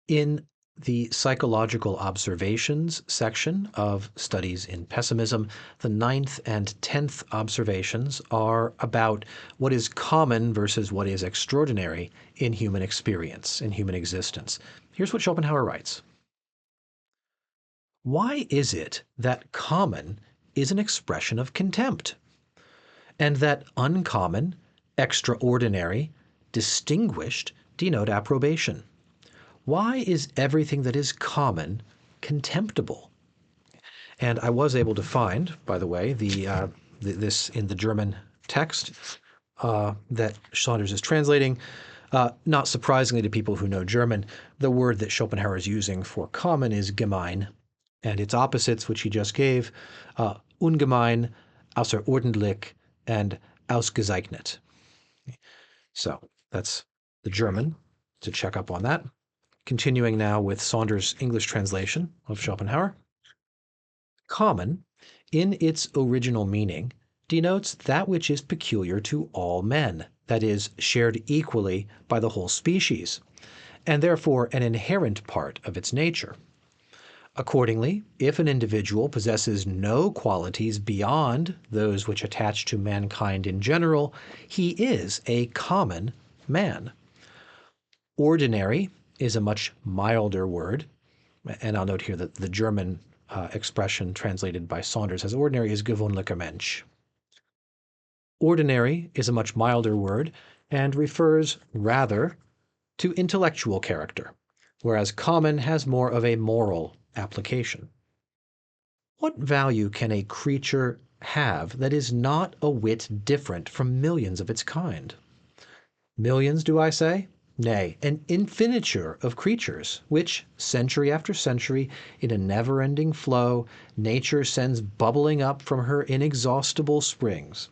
In the psychological observations section of studies in pessimism, the ninth and 10th observations are about what is common versus what is extraordinary in human experience, in human existence. Here's what Schopenhauer writes. Why is it that common is an expression of contempt, and that uncommon, extraordinary, distinguished denote approbation? Why is everything that is common contemptible? And I was able to find, by the way, this in the German text that Saunders is translating. Not surprisingly to people who know German, the word that Schopenhauer is using for common is gemein, and its opposites, which he just gave, ungemein, außerordentlich, and ausgezeichnet. So that's the German, to check up on that. Continuing now with Saunders' English translation of Schopenhauer. Common, in its original meaning, denotes that which is peculiar to all men, that is, shared equally by the whole species, and therefore an inherent part of its nature. Accordingly, if an individual possesses no qualities beyond those which attach to mankind in general, he is a common man. Ordinary is a much milder word, and I'll note here that the German expression translated by Saunders as ordinary is gewöhnlicher Mensch. Ordinary is a much milder word and refers rather to intellectual character, whereas common has more of a moral application. What value can a creature have that is not a whit different from millions of its kind? Millions, do I say? Nay, an infiniture of creatures, which, century after century, in a never-ending flow, nature sends bubbling up from her inexhaustible springs.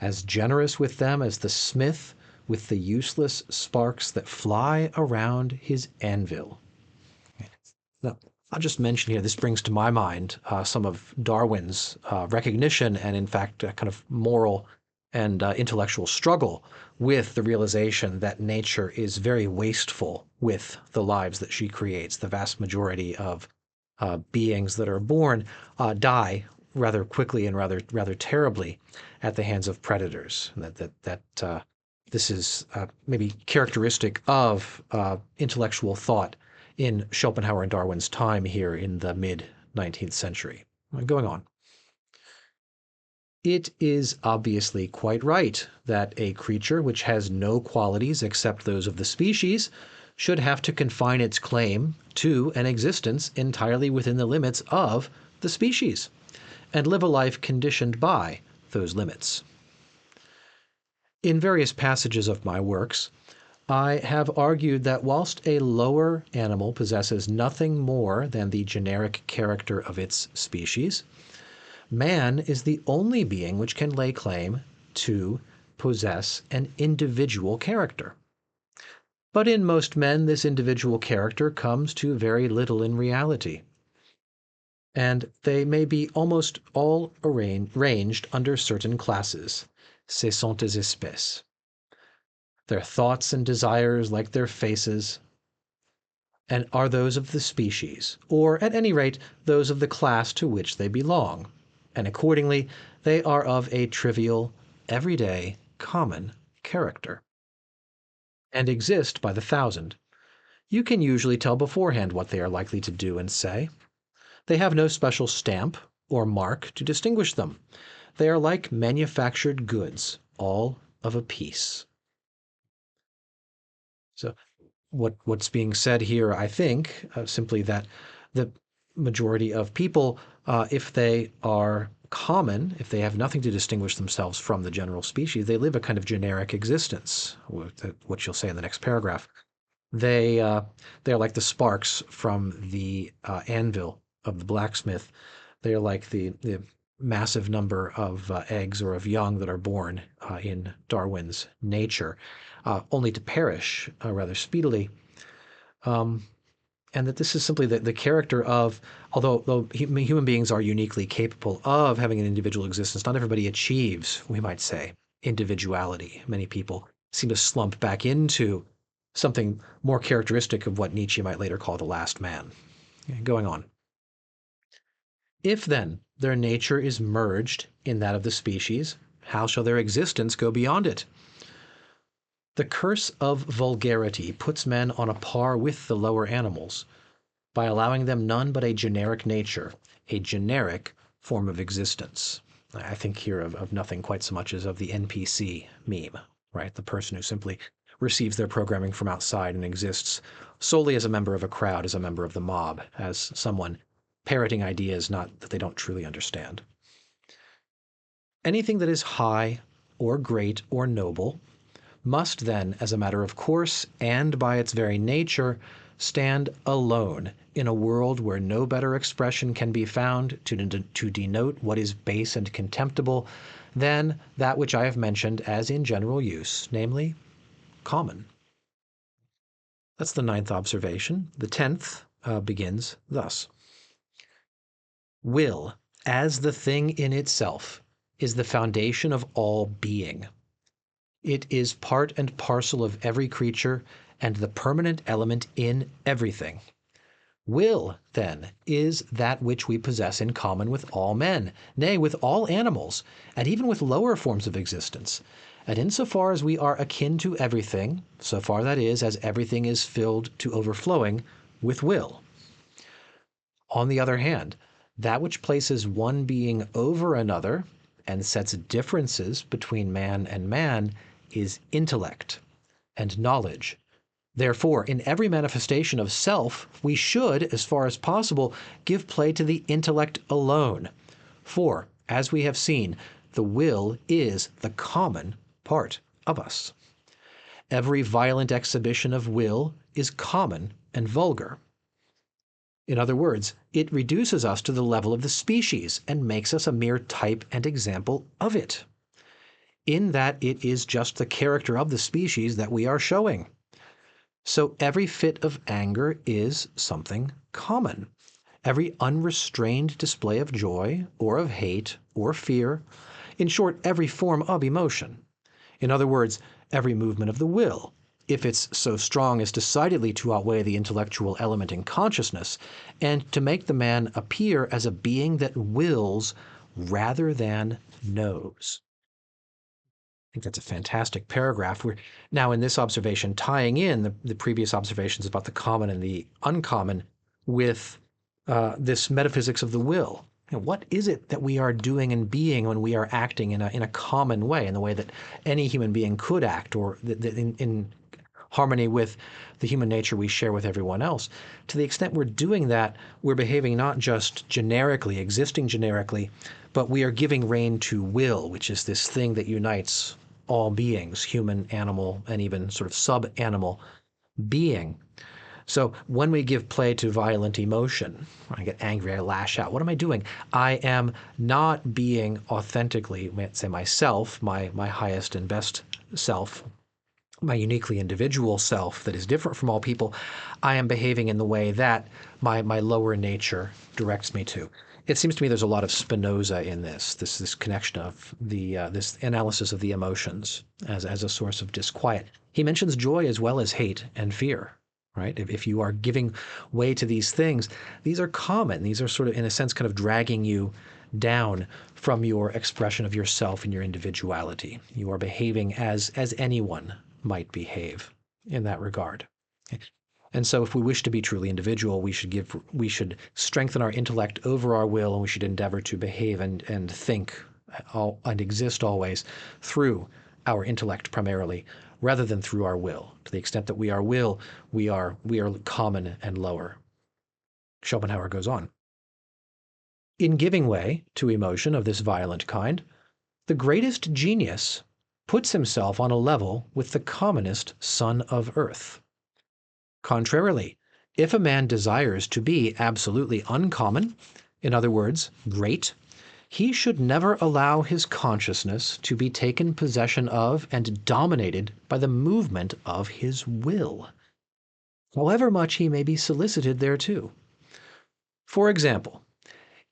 As generous with them as the smith with the useless sparks that fly around his anvil. Now, I'll just mention here, this brings to my mind some of Darwin's recognition and, in fact, kind of moral and intellectual struggle with the realization that nature is very wasteful with the lives that she creates. The vast majority of beings that are born die rather quickly and rather terribly at the hands of predators. This is maybe characteristic of intellectual thought in Schopenhauer and Darwin's time here in the mid-19th century. Going on. It is obviously quite right that a creature which has no qualities except those of the species should have to confine its claim to an existence entirely within the limits of the species, and live a life conditioned by those limits. In various passages of my works, I have argued that whilst a lower animal possesses nothing more than the generic character of its species, man is the only being which can lay claim to possess an individual character. But in most men, this individual character comes to very little in reality, and they may be almost all ranged under certain classes. Ce sont des espèces. Their thoughts and desires, like their faces, and are those of the species, or at any rate, those of the class to which they belong, and accordingly, they are of a trivial, everyday, common character, and exist by the thousand. You can usually tell beforehand what they are likely to do and say. They have no special stamp or mark to distinguish them. They are like manufactured goods, all of a piece. So what's being said here, I think, simply that the majority of people, if they are common, if they have nothing to distinguish themselves from the general species, they live a kind of generic existence, what you'll say in the next paragraph. They are like the sparks from the anvil of the blacksmith. They are like the massive number of eggs or of young that are born in Darwin's nature, only to perish rather speedily. And that this is simply the character of, although human beings are uniquely capable of having an individual existence, not everybody achieves, we might say, individuality. Many people seem to slump back into something more characteristic of what Nietzsche might later call the last man. Going on. If then their nature is merged in that of the species, how shall their existence go beyond it? The curse of vulgarity puts men on a par with the lower animals by allowing them none but a generic nature, a generic form of existence. I think here of nothing quite so much as of the NPC meme, right? The person who simply receives their programming from outside and exists solely as a member of a crowd, as a member of the mob, as someone parroting ideas not that they don't truly understand. Anything that is high or great or noble must then, as a matter of course and by its very nature, stand alone in a world where no better expression can be found to denote what is base and contemptible than that which I have mentioned as in general use, namely, common. That's the 9th observation. The 10th begins thus. Will, as the thing in itself, is the foundation of all being. It is part and parcel of every creature and the permanent element in everything. Will, then, is that which we possess in common with all men, nay, with all animals, and even with lower forms of existence. And insofar as we are akin to everything, so far that is, as everything is filled to overflowing with will. On the other hand, that which places one being over another and sets differences between man and man is intellect and knowledge. Therefore, in every manifestation of self, we should, as far as possible, give play to the intellect alone. For, as we have seen, the will is the common part of us. Every violent exhibition of will is common and vulgar. In other words, it reduces us to the level of the species and makes us a mere type and example of it, in that it is just the character of the species that we are showing. So every fit of anger is something common. Every unrestrained display of joy, or of hate, or fear, in short, every form of emotion. In other words, every movement of the will, if it's so strong as decidedly to outweigh the intellectual element in consciousness, and to make the man appear as a being that wills rather than knows. I think that's a fantastic paragraph. We're now in this observation tying in the previous observations about the common and the uncommon with this metaphysics of the will. And what is it that we are doing and being when we are acting in a common way, in the way that any human being could act, or in harmony with the human nature we share with everyone else? To the extent we're doing that, we're behaving not just generically, existing generically, but we are giving rein to will, which is this thing that unites all beings, human, animal, and even sort of sub-animal being. So when we give play to violent emotion, when I get angry, I lash out, what am I doing? I am not being authentically, let's say, myself, my highest and best self, my uniquely individual self that is different from all people. I am behaving in the way that my lower nature directs me to. It seems to me there's a lot of Spinoza in this connection of this analysis of the emotions as a source of disquiet. He mentions joy as well as hate and fear, right? If you are giving way to these things, these are common. These are sort of, in a sense, kind of dragging you down from your expression of yourself and your individuality. You are behaving as anyone might behave in that regard. And so if we wish to be truly individual, we should strengthen our intellect over our will, and we should endeavor to behave and think and exist always through our intellect primarily, rather than through our will. To the extent that we are will, we are common and lower. Schopenhauer goes on. In giving way to emotion of this violent kind, the greatest genius puts himself on a level with the commonest son of earth. Contrarily, if a man desires to be absolutely uncommon, in other words, great, he should never allow his consciousness to be taken possession of and dominated by the movement of his will, however much he may be solicited thereto. For example,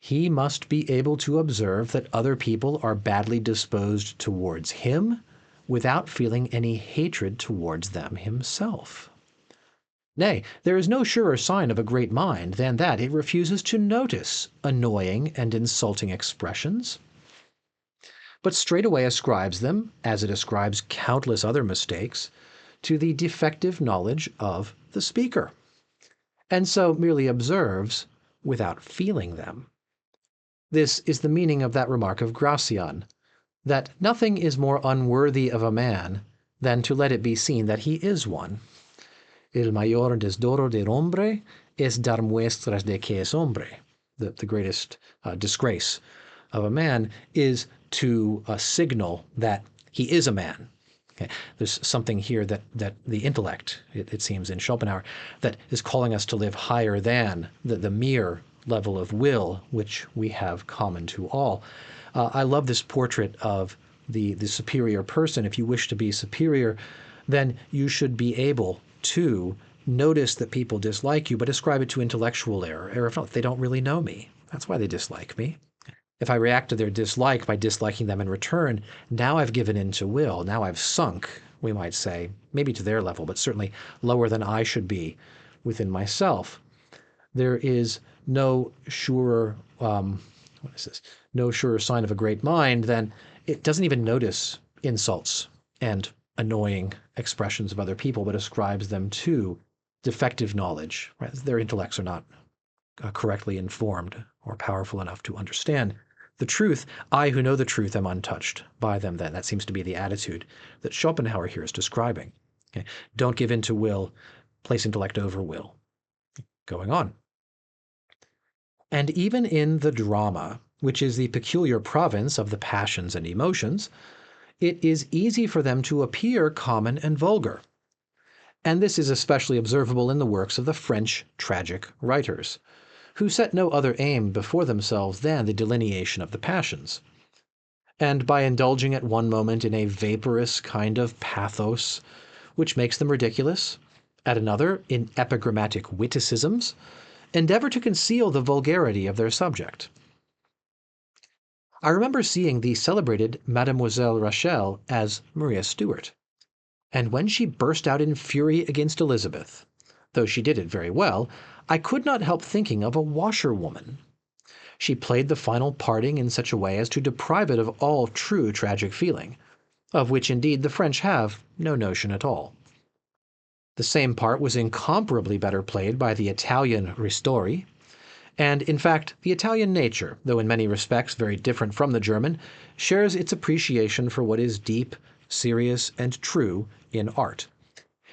he must be able to observe that other people are badly disposed towards him without feeling any hatred towards them himself. Nay, there is no surer sign of a great mind than that it refuses to notice annoying and insulting expressions, but straightway ascribes them, as it ascribes countless other mistakes, to the defective knowledge of the speaker, and so merely observes without feeling them. This is the meaning of that remark of Gracian, that nothing is more unworthy of a man than to let it be seen that he is one. El mayor desdoro del hombre es dar muestras de que es hombre. The greatest disgrace of a man is to signal that he is a man. Okay. There's something here that the intellect, it seems in Schopenhauer, that is calling us to live higher than the mere level of will which we have common to all. I love this portrait of the superior person. If you wish to be superior, then you should be able to notice that people dislike you, but ascribe it to intellectual error. Or if they don't really know me. That's why they dislike me. If I react to their dislike by disliking them in return, now I've given in to will. Now I've sunk, we might say, maybe to their level, but certainly lower than I should be within myself. There is no surer, no surer sign of a great mind than it doesn't even notice insults and annoying expressions of other people, but ascribes them to defective knowledge. Right? Their intellects are not correctly informed or powerful enough to understand the truth. I, who know the truth, am untouched by them then. That seems to be the attitude that Schopenhauer here is describing. Okay? Don't give in to will, place intellect over will. Going on. And even in the drama, which is the peculiar province of the passions and emotions, it is easy for them to appear common and vulgar. And this is especially observable in the works of the French tragic writers, who set no other aim before themselves than the delineation of the passions. And by indulging at one moment in a vaporous kind of pathos, which makes them ridiculous, at another in epigrammatic witticisms, endeavor to conceal the vulgarity of their subject. I remember seeing the celebrated Mademoiselle Rachel as Maria Stuart, and when she burst out in fury against Elizabeth, though she did it very well, I could not help thinking of a washerwoman. She played the final parting in such a way as to deprive it of all true tragic feeling, of which indeed the French have no notion at all. The same part was incomparably better played by the Italian Ristori, and in fact the Italian nature, though in many respects very different from the German, shares its appreciation for what is deep, serious, and true in art,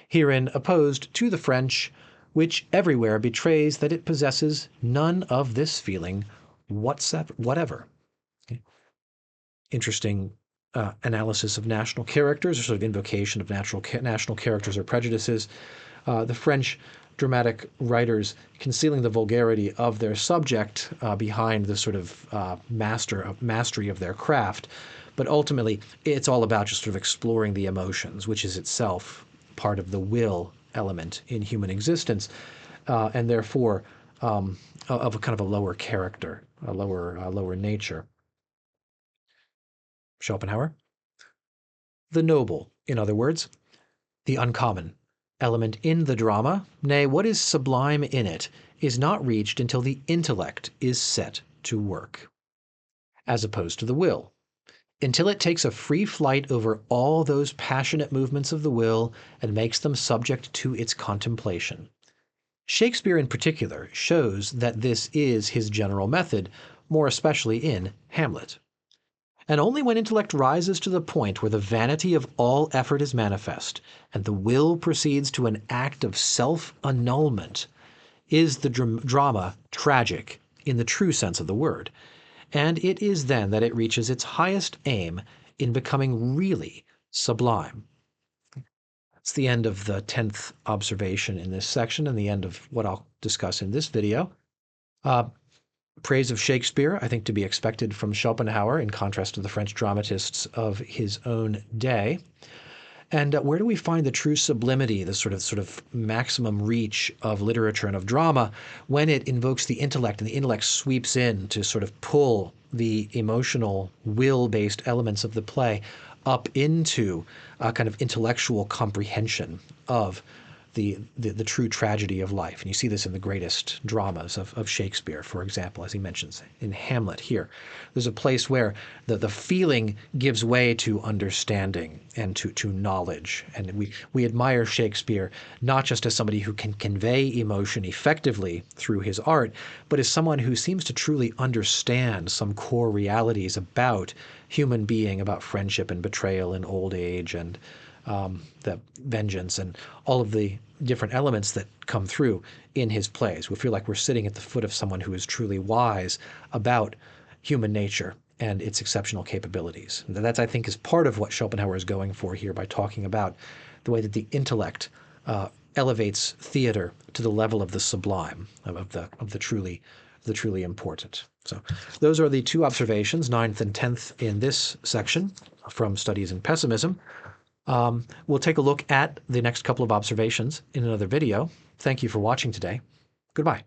herein opposed to the French, which everywhere betrays that it possesses none of this feeling whatever. Okay. Interesting analysis of national characters, or sort of invocation of national characters or prejudices. The French dramatic writers concealing the vulgarity of their subject behind the sort of mastery of their craft. But ultimately, it's all about just sort of exploring the emotions, which is itself part of the will element in human existence, and therefore of a kind of a lower character, a lower nature. Schopenhauer. The noble, in other words, the uncommon element in the drama, nay, what is sublime in it, is not reached until the intellect is set to work, as opposed to the will, until it takes a free flight over all those passionate movements of the will and makes them subject to its contemplation. Shakespeare in particular shows that this is his general method, more especially in Hamlet. And only when intellect rises to the point where the vanity of all effort is manifest, and the will proceeds to an act of self-annulment, is the drama tragic in the true sense of the word. And it is then that it reaches its highest aim in becoming really sublime. That's the end of the 10th observation in this section and the end of what I'll discuss in this video. Praise of Shakespeare, I think, to be expected from Schopenhauer, in contrast to the French dramatists of his own day. And where do we find the true sublimity, the sort of maximum reach of literature and of drama, when it invokes the intellect and the intellect sweeps in to sort of pull the emotional, will-based elements of the play up into a kind of intellectual comprehension of the true tragedy of life. And you see this in the greatest dramas of Shakespeare, for example, as he mentions in Hamlet here. There's a place where the feeling gives way to understanding and to knowledge. And we admire Shakespeare not just as somebody who can convey emotion effectively through his art, but as someone who seems to truly understand some core realities about human being, about friendship and betrayal and old age and the vengeance and all of the different elements that come through in his plays. We feel like we're sitting at the foot of someone who is truly wise about human nature and its exceptional capabilities. And that, I think, is part of what Schopenhauer is going for here by talking about the way that the intellect elevates theater to the level of the sublime, of the truly important. So those are the two observations, 9th and 10th in this section from Studies in Pessimism. We'll take a look at the next couple of observations in another video. Thank you for watching today. Goodbye.